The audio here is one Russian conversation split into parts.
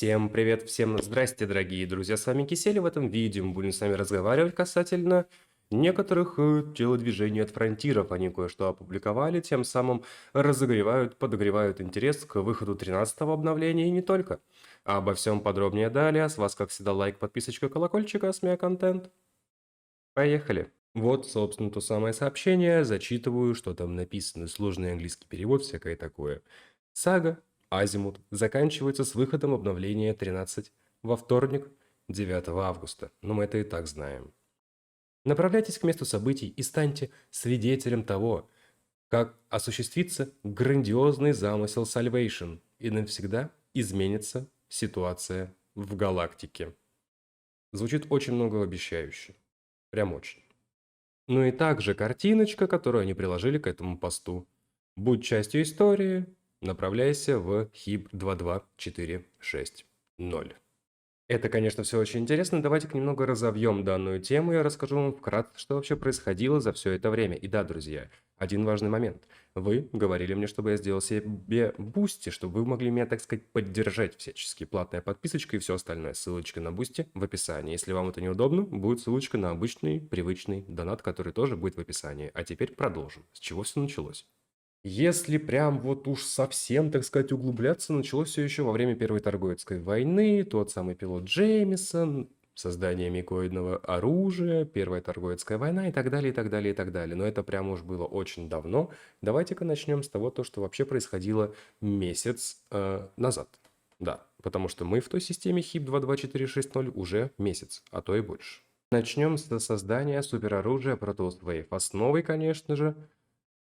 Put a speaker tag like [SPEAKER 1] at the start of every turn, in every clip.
[SPEAKER 1] Всем привет, всем здрасте, дорогие друзья, с вами Кисель, и в этом видео мы будем с вами разговаривать касательно некоторых телодвижений от фронтиров. Они кое-что опубликовали, тем самым разогревают, подогревают интерес к выходу 13-го обновления и не только. Обо всем подробнее далее, с вас, как всегда, лайк, подписочка, колокольчик, а с меня контент. Поехали! Вот, собственно, то самое сообщение, зачитываю, что там написано, сложный английский перевод, всякое такое. Сага Азимут заканчивается с выходом обновления 13 во вторник, 9 августа. Но мы это и так знаем. Направляйтесь к месту событий и станьте свидетелем того, как осуществится грандиозный замысел Salvation и навсегда изменится ситуация в галактике. Звучит очень многообещающе. Прям очень. Ну и также картиночка, которую они приложили к этому посту. Будь частью истории, направляйся в HIB 22460. Это, конечно, все очень интересно. Давайте-ка немного разовьем данную тему. Я расскажу вам вкратце, что вообще происходило за все это время. И да, друзья, один важный момент. Вы говорили мне, чтобы я сделал себе бусти, чтобы вы могли меня, так сказать, поддержать всячески. Платная подписочка и все остальное. Ссылочка на бусти в описании. Если вам это неудобно, будет ссылочка на обычный, привычный донат, который тоже будет в описании. А теперь продолжим. С чего все началось? Если прям вот уж совсем, так сказать, углубляться, началось все еще во время Первой Торговецкой войны, тот самый пилот Джеймисон, создание микоидного оружия, Первая Торговецкая война и так далее, и так далее, и так далее. Но это прям уж было очень давно. Давайте-ка начнем с того, то, что вообще происходило месяц назад. Да, потому что мы в той системе HIB 22460 уже месяц, а то и больше. Начнем с создания супероружия Protoss Wave. Основой, конечно же,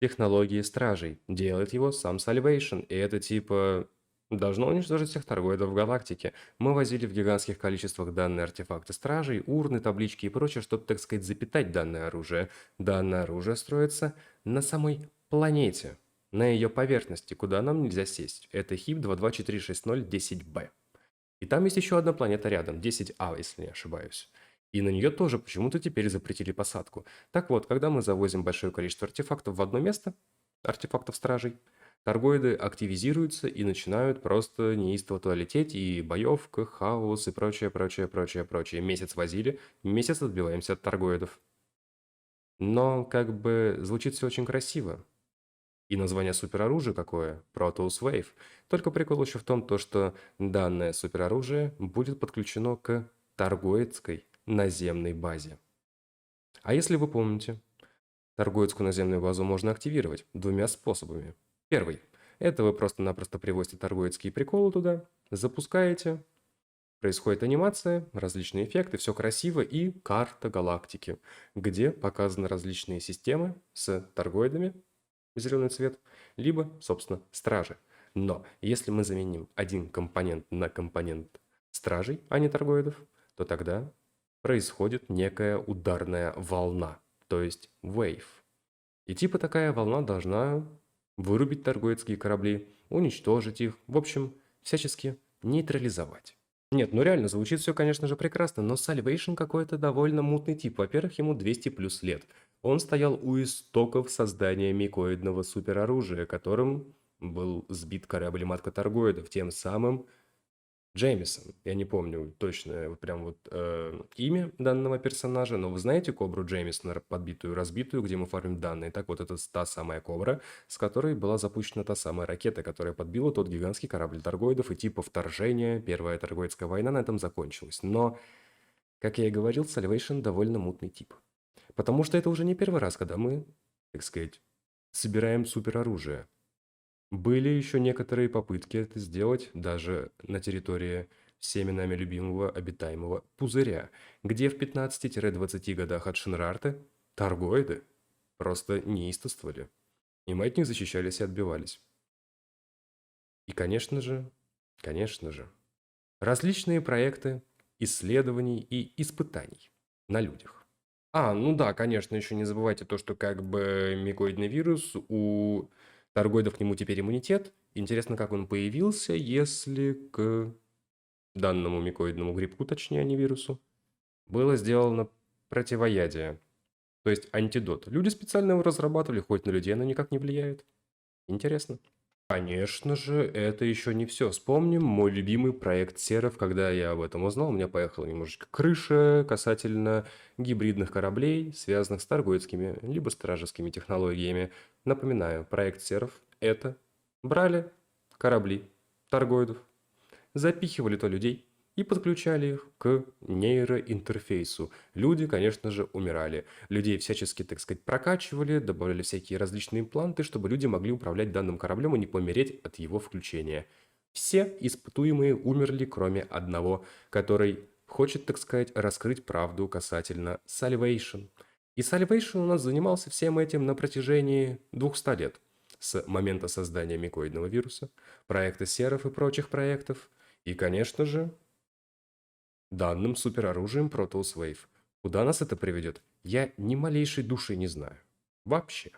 [SPEAKER 1] технологии стражей. Делает его сам Salvation. И это типа должно уничтожить всех торгоидов в галактике. Мы возили в гигантских количествах данные артефакты стражей, урны, таблички и прочее, чтобы, так сказать, запитать данное оружие. Данное оружие строится на самой планете, на ее поверхности, куда нам нельзя сесть. Это HIB 22460-10B. И там есть еще одна планета рядом, 10А, если не ошибаюсь. И на нее тоже почему-то теперь запретили посадку. Так вот, когда мы завозим большое количество артефактов в одно место, артефактов стражей, торгоиды активизируются и начинают просто неистово туда лететь, и боевка, хаос и прочее, прочее, прочее, прочее. Месяц возили, месяц отбиваемся от торгоидов. Но как бы звучит все очень красиво. И название супероружия какое? Protoss Wave. Только прикол еще в том, то, что данное супероружие будет подключено к торгоидской наземной базе. А если вы помните, торгоидскую наземную базу можно активировать двумя способами. Первый. Это вы просто-напросто привозите торгоидские приколы туда, запускаете, происходит анимация, различные эффекты, все красиво и карта галактики, где показаны различные системы с торгоидами, зеленый цвет, либо, собственно, стражи. Но если мы заменим один компонент на компонент стражей, а не торгоидов, то тогда происходит некая ударная волна, то есть wave. И типа такая волна должна вырубить торгоидские корабли, уничтожить их, в общем, всячески нейтрализовать. Нет, ну реально, звучит все, конечно же, прекрасно, но Salvation какой-то довольно мутный тип. Во-первых, ему 200 плюс лет. Он стоял у истоков создания микоидного супероружия, которым был сбит корабль-матка торгоидов, тем самым Джеймисон. Я не помню точно вот прям вот имя данного персонажа, но вы знаете кобру Джеймисона, подбитую, разбитую, где мы фармим данные? Так вот, это та самая кобра, с которой была запущена та самая ракета, которая подбила тот гигантский корабль торгоидов, и типа вторжения, Первая торгоидская война на этом закончилась. Но, как я и говорил, Salvation довольно мутный тип. Потому что это уже не первый раз, когда мы, так сказать, собираем супероружие. Были еще некоторые попытки это сделать даже на территории всеми нами любимого обитаемого пузыря, где в 15-20 годах от Шинрарта торгоиды просто неистовствовали, и мы от них защищались и отбивались. И, конечно же, различные проекты исследований и испытаний на людях. Ну да, конечно, еще не забывайте то, что как бы микоидный вирус, у торгоидов к нему теперь иммунитет. Интересно, как он появился, если к данному микоидному грибку, точнее, а не вирусу, было сделано противоядие, то есть антидот. Люди специально его разрабатывали, хоть на людей оно никак не влияет. Интересно. Конечно же, это еще не все. Вспомним мой любимый проект Серов. Когда я об этом узнал, у меня поехала немножечко крыша касательно гибридных кораблей, связанных с торгоидскими либо стражескими технологиями. Напоминаю, проект Серов — это брали корабли торгоидов, запихивали то людей и подключали их к нейроинтерфейсу. Люди, конечно же, умирали. Людей всячески, так сказать, прокачивали, добавляли всякие различные импланты, чтобы люди могли управлять данным кораблем и не помереть от его включения. Все испытуемые умерли, кроме одного, который хочет, так сказать, раскрыть правду касательно Salvation. И Salvation у нас занимался всем этим на протяжении 200 лет. С момента создания микоидного вируса, проекта серов и прочих проектов. И, конечно же, данным супероружием Protoss Wave. Куда нас это приведет, я ни малейшей души не знаю. Вообще.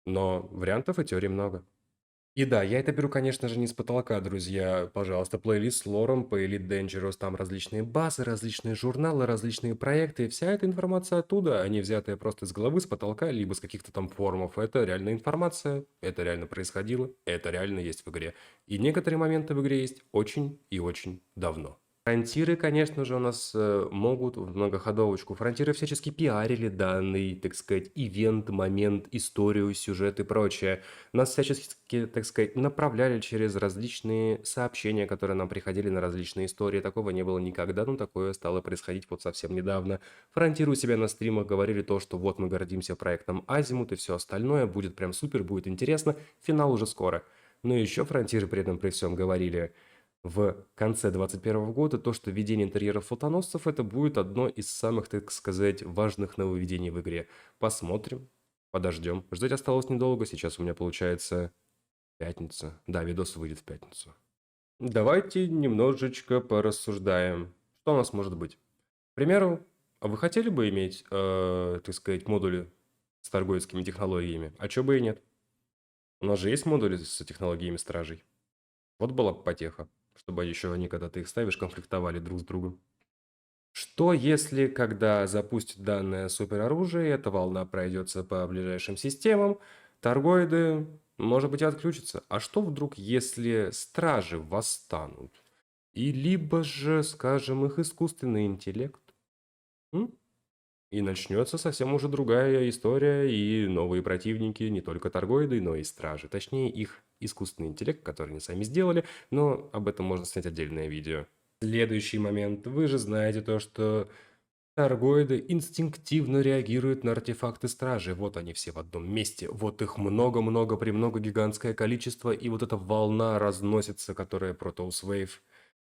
[SPEAKER 1] Но вариантов и теорий много. И да, я это беру, конечно же, не с потолка, друзья. Пожалуйста, плейлист с лором по Elite Dangerous. Там различные базы, различные журналы, различные проекты. Вся эта информация оттуда, а не взятая просто с головы, с потолка, либо с каких-то там форумов. Это реальная информация, это реально происходило, это реально есть в игре. И некоторые моменты в игре есть очень и очень давно. Фронтиры, конечно же, у нас могут в многоходовочку. Фронтиры всячески пиарили данный, так сказать, ивент, момент, историю, сюжет и прочее. Нас всячески, так сказать, направляли через различные сообщения, которые нам приходили на различные истории. Такого не было никогда, но такое стало происходить вот совсем недавно. Фронтиры у себя на стримах говорили то, что вот мы гордимся проектом Азимут и все остальное, будет прям супер, будет интересно, финал уже скоро. Но еще фронтиры при этом при всем говорили в конце 2021 года то, что введение интерьеров флотоносцев это будет одно из самых, так сказать, важных нововведений в игре. Посмотрим, подождем. Ждать осталось недолго, сейчас у меня получается пятница. Да, видос выйдет в пятницу. Давайте немножечко порассуждаем. Что у нас может быть? К примеру, а вы хотели бы иметь, так сказать, модули с торгоидскими технологиями? А чё бы и нет? У нас же есть модули с технологиями стражей. Вот была бы потеха, чтобы еще они, когда ты их ставишь, конфликтовали друг с другом. Что если, когда запустят данное супероружие, эта волна пройдется по ближайшим системам, торгоиды, может быть, отключатся? А что вдруг, если стражи восстанут? И либо же, скажем, их искусственный интеллект? М? И начнется совсем уже другая история, и новые противники, не только торгоиды, но и стражи. Точнее, их искусственный интеллект, который они сами сделали, но об этом можно снять отдельное видео. Следующий момент. Вы же знаете то, что торгоиды инстинктивно реагируют на артефакты стражи. Вот они все в одном месте. Вот их много-много, премного гигантское количество, и вот эта волна разносится, которая Protoss Wave.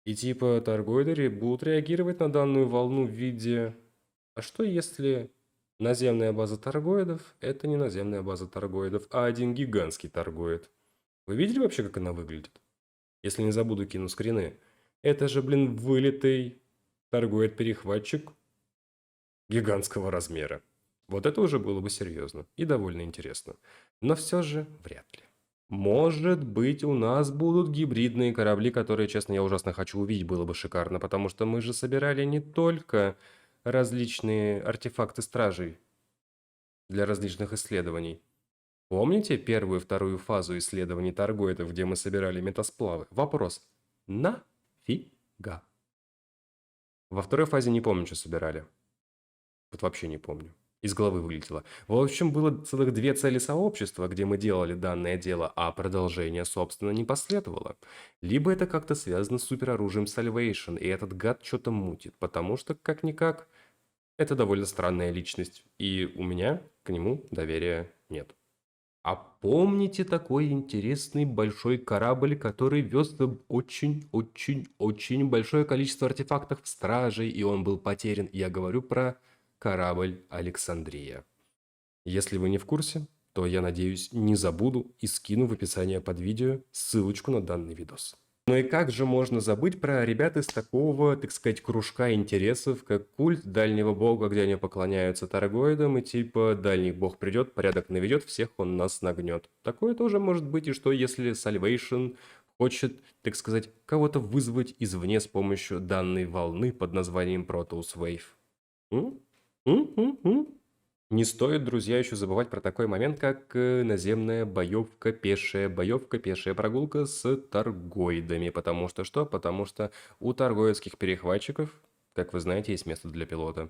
[SPEAKER 1] И типа торгоиды будут реагировать на данную волну в виде... А что если наземная база торгоидов — это не наземная база торгоидов, а один гигантский торгоид? Вы видели вообще, как она выглядит? Если не забуду, кину скрины. Это же, блин, вылитый торгоид-перехватчик гигантского размера. Вот это уже было бы серьезно и довольно интересно. Но все же вряд ли. Может быть, у нас будут гибридные корабли, которые, честно, я ужасно хочу увидеть, было бы шикарно, потому что мы же собирали не только различные артефакты стражей для различных исследований. Помните первую и вторую фазу исследований торгоидов, где мы собирали метасплавы? Вопрос: нафига? Во второй фазе не помню, что собирали. Вот вообще не помню. Из головы вылетело. В общем, было целых две цели сообщества, где мы делали данное дело, а продолжение, собственно, не последовало. Либо это как-то связано с супероружием Salvation, и этот гад что-то мутит, потому что, как-никак, это довольно странная личность, и у меня к нему доверия нет. А помните такой интересный большой корабль, который вез очень-очень-очень большое количество артефактов стражей, и он был потерян? Я говорю про корабль Александрия. Если вы не в курсе, то я надеюсь, не забуду и скину в описании под видео ссылочку на данный видос. Ну и как же можно забыть про ребят из такого, так сказать, кружка интересов, как культ дальнего бога, где они поклоняются торгоидам, и типа дальний бог придет, порядок наведет, всех он нас нагнет. Такое тоже может быть, и что если Salvation хочет, так сказать, кого-то вызвать извне с помощью данной волны под названием Protoss Wave? М? М? Не стоит, друзья, еще забывать про такой момент, как наземная боевка, пешая прогулка с торгоидами. Потому что что? Потому что у торгоидских перехватчиков, как вы знаете, есть место для пилота.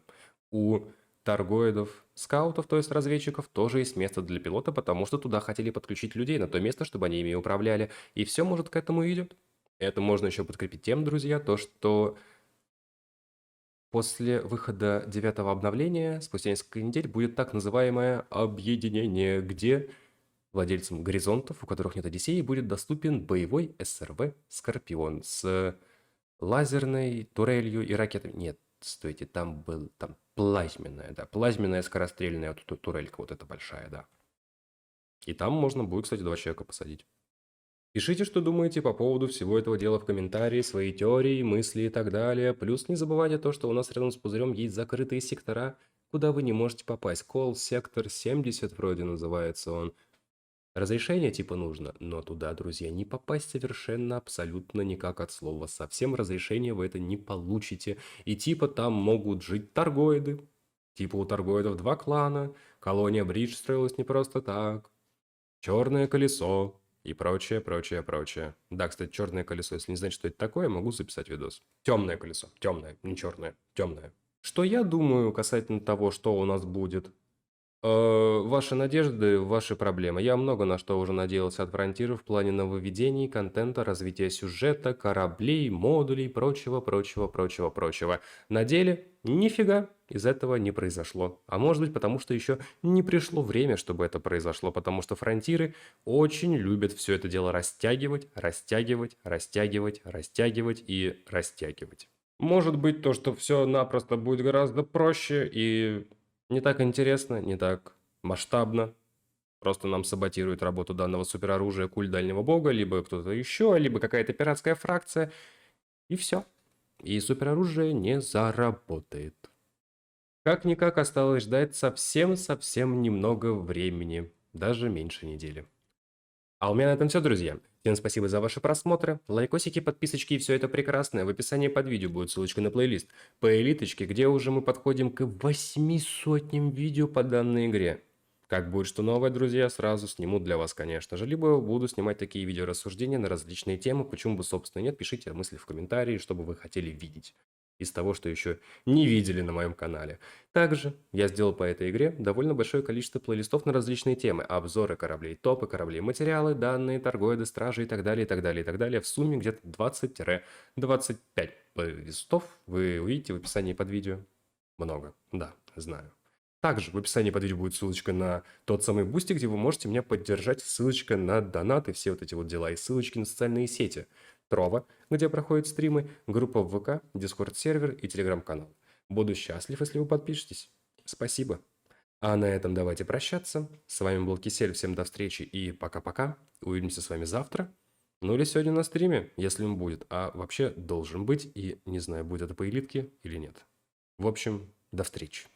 [SPEAKER 1] У торгоидов, скаутов, то есть разведчиков, тоже есть место для пилота, потому что туда хотели подключить людей на то место, чтобы они ими управляли. И все, может, к этому идет. Это можно еще подкрепить тем, друзья, то, что после выхода 9-го обновления, спустя несколько недель, будет так называемое объединение, где владельцам горизонтов, у которых нет Одиссеи, будет доступен боевой СРВ «Скорпион» с лазерной турелью и ракетами. Нет, стойте, там плазменная, да, плазменная скорострельная турелька, вот эта большая, да. И там можно будет, кстати, 2 человека посадить. Пишите, что думаете по поводу всего этого дела в комментарии, свои теории, мысли и так далее. Плюс не забывайте то, что у нас рядом с пузырем есть закрытые сектора, куда вы не можете попасть. Колл-сектор 70 вроде называется он. Разрешение типа нужно, но туда, друзья, не попасть совершенно абсолютно никак от слова. Совсем разрешения вы это не получите. И типа там могут жить торгоиды. Типа у торгоидов 2 клана. Колония Бридж строилась не просто так. Черное колесо и прочее, прочее, прочее. Да, кстати, черное колесо. Если не знаете, что это такое, могу записать видос. Темное колесо. Темное, не черное. Темное. Что я думаю касательно того, что у нас будет? Ваши надежды, ваши проблемы. Я много на что уже надеялся от Фронтира в плане нововведений, контента, развития сюжета, кораблей, модулей, прочего, прочего, прочего, прочего. На деле нифига из этого не произошло. А может быть, потому что еще не пришло время, чтобы это произошло, потому что Фронтиры очень любят все это дело растягивать, растягивать, растягивать, растягивать и растягивать. Может быть, то, что все напросто будет гораздо проще и не так интересно, не так масштабно. Просто нам саботирует работу данного супероружия культ дальнего бога, либо кто-то еще, либо какая-то пиратская фракция. И все. И супероружие не заработает. Как-никак осталось ждать совсем-совсем немного времени. Даже меньше недели. А у меня на этом все, друзья. Всем спасибо за ваши просмотры, лайкосики, подписочки и все это прекрасное. В описании под видео будет ссылочка на плейлист по элиточке, где уже мы подходим к 800 видео по данной игре. Как будет что новое, друзья, сразу сниму для вас, конечно же. Либо буду снимать такие видеорассуждения на различные темы. Почему бы, собственно, нет, пишите мысли в комментарии, что бы вы хотели видеть из того, что еще не видели на моем канале. Также я сделал по этой игре довольно большое количество плейлистов на различные темы. Обзоры кораблей, топы кораблей, материалы, данные, торгоиды, стражи и так далее, и так далее, и так далее. В сумме где-то 20-25 плейлистов вы увидите в описании под видео. Много, да, знаю. Также в описании под видео будет ссылочка на тот самый Бусти, где вы можете меня поддержать, ссылочка на донаты, все вот эти вот дела, и ссылочки на социальные сети. Трова, где проходят стримы, группа в ВК, Дискорд-сервер и Телеграм-канал. Буду счастлив, если вы подпишетесь. Спасибо. А на этом давайте прощаться. С вами был Кисель, всем до встречи и пока-пока. Увидимся с вами завтра. Ну или сегодня на стриме, если он будет. А вообще должен быть, и не знаю, будет это по элитке или нет. В общем, до встречи.